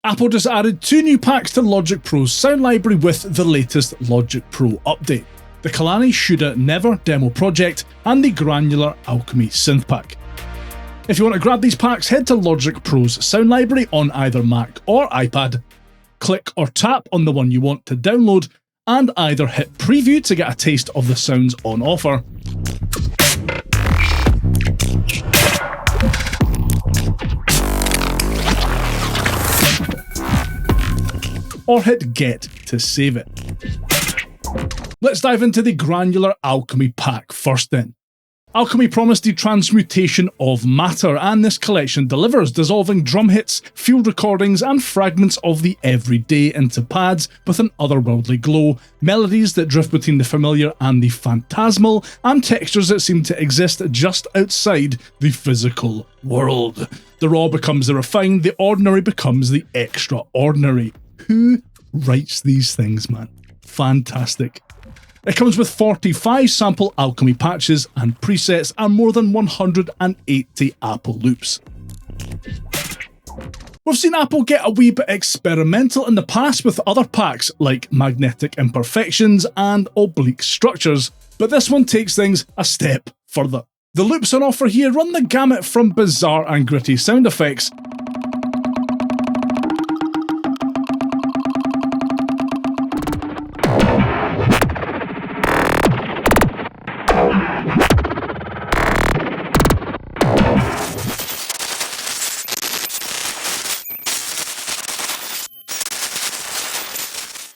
Apple just added 2 new packs to Logic Pro's sound library with the latest Logic Pro update: the Kehlani Shoulda Never demo project and the Granular Alchemy Synth Pack. If you want to grab these packs, head to Logic Pro's sound library on either Mac or iPad, click or tap on the one you want to download, and either hit preview to get a taste of the sounds on offer, or hit get to save it. Let's dive into the Granular Alchemy pack first then. Alchemy promised the transmutation of matter, and this collection delivers, dissolving drum hits, field recordings, and fragments of the everyday into pads with an otherworldly glow, melodies that drift between the familiar and the phantasmal, and textures that seem to exist just outside the physical world. The raw becomes the refined, the ordinary becomes the extraordinary. Who writes these things, man? Fantastic. It comes with 45 Sample Alchemy patches and presets and more than 180 Apple loops. We've seen Apple get a wee bit experimental in the past with other packs like magnetic imperfections and oblique structures, but this one takes things a step further. The loops on offer here run the gamut from bizarre and gritty sound effects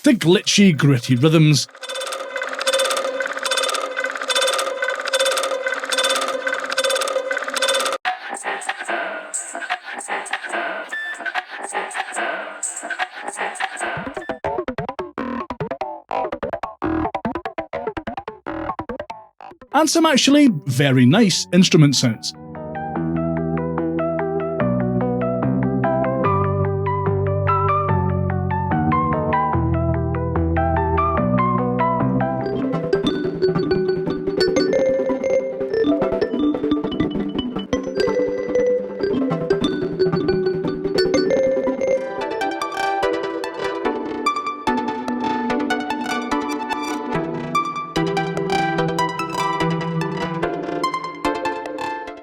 to glitchy, gritty rhythms, and some actually very nice instrument sounds.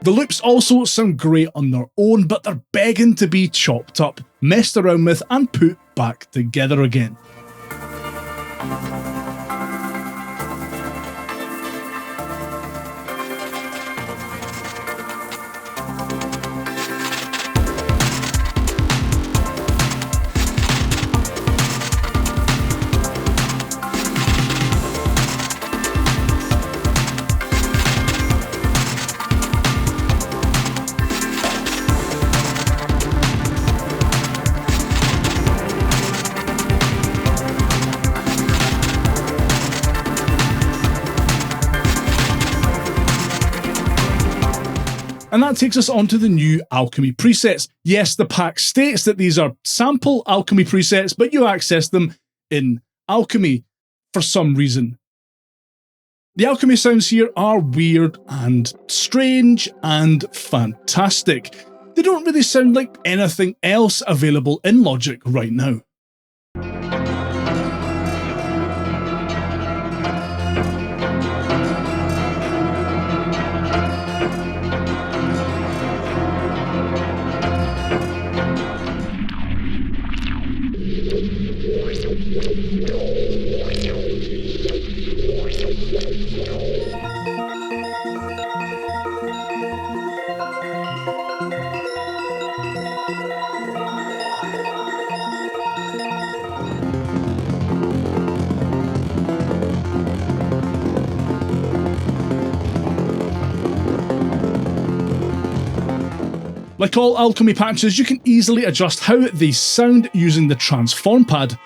The loops also sound great on their own, but they're begging to be chopped up, messed around with, and put back together again. And that takes us on to the new Alchemy presets. Yes, the pack states that these are Sample Alchemy presets, but you access them in Alchemy for some reason. The Alchemy sounds here are weird and strange and fantastic. They don't really sound like anything else available in Logic right now. Like all Alchemy patches, you can easily adjust how they sound using the transform pad.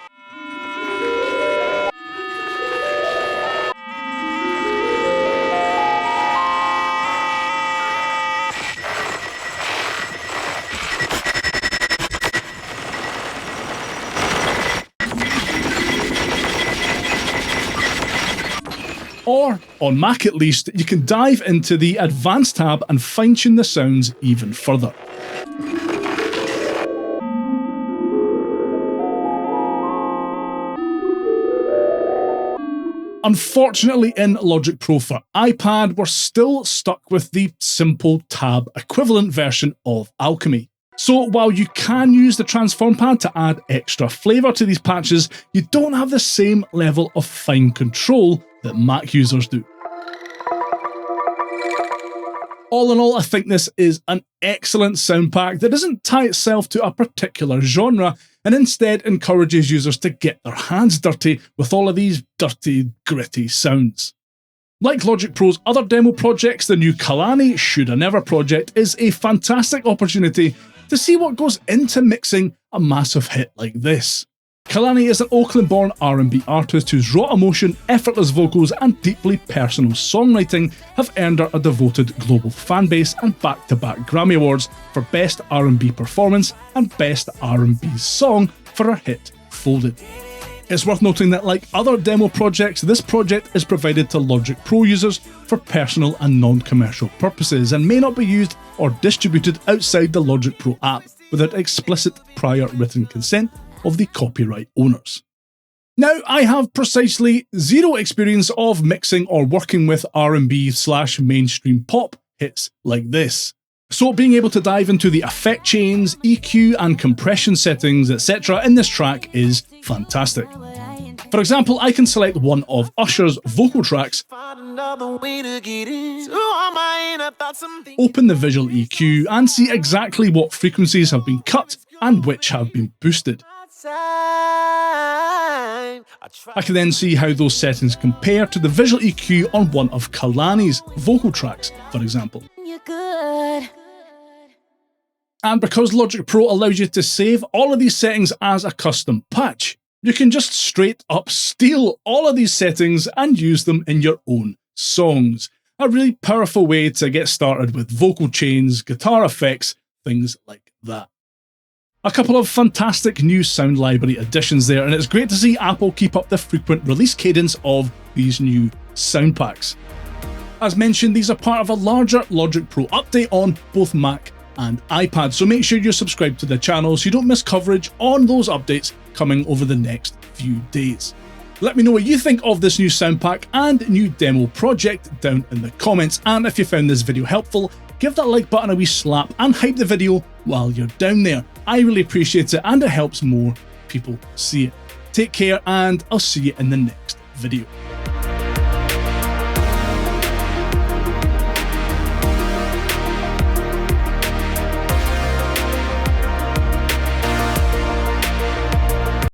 Or, on Mac at least, you can dive into the Advanced tab and fine-tune the sounds even further. Unfortunately, in Logic Pro for iPad, we're still stuck with the simple tab equivalent version of Alchemy. So while you can use the transform pad to add extra flavour to these patches, you don't have the same level of fine control that Mac users do. All in all, I think this is an excellent sound pack that doesn't tie itself to a particular genre and instead encourages users to get their hands dirty with all of these dirty, gritty sounds. Like Logic Pro's other demo projects, the new Kehlani Shoulda Never project is a fantastic opportunity to see what goes into mixing a massive hit like this. Kehlani is an Auckland-born R&B artist whose raw emotion, effortless vocals and deeply personal songwriting have earned her a devoted global fanbase and back-to-back Grammy Awards for Best R&B Performance and Best R&B Song for her hit Folded. It's worth noting that like other demo projects, this project is provided to Logic Pro users for personal and non-commercial purposes and may not be used or distributed outside the Logic Pro app without explicit prior written consent of the copyright owners. Now, I have precisely zero experience of mixing or working with R&B/mainstream pop hits like this. So being able to dive into the effect chains, EQ and compression settings, etc. in this track is fantastic. For example, I can select one of Usher's vocal tracks, open the visual EQ and see exactly what frequencies have been cut and which have been boosted. I can then see how those settings compare to the visual EQ on one of Kehlani's vocal tracks, for example. And because Logic Pro allows you to save all of these settings as a custom patch, you can just straight up steal all of these settings and use them in your own songs. A really powerful way to get started with vocal chains, guitar effects, things like that. A couple of fantastic new sound library additions there, and it's great to see Apple keep up the frequent release cadence of these new sound packs. As mentioned, these are part of a larger Logic Pro update on both Mac and iPad, so make sure you're subscribed to the channel so you don't miss coverage on those updates coming over the next few days. Let me know what you think of this new sound pack and new demo project down in the comments, and if you found this video helpful, give that like button a wee slap and hype the video while you're down there. I really appreciate it and it helps more people see it. Take care and I'll see you in the next video.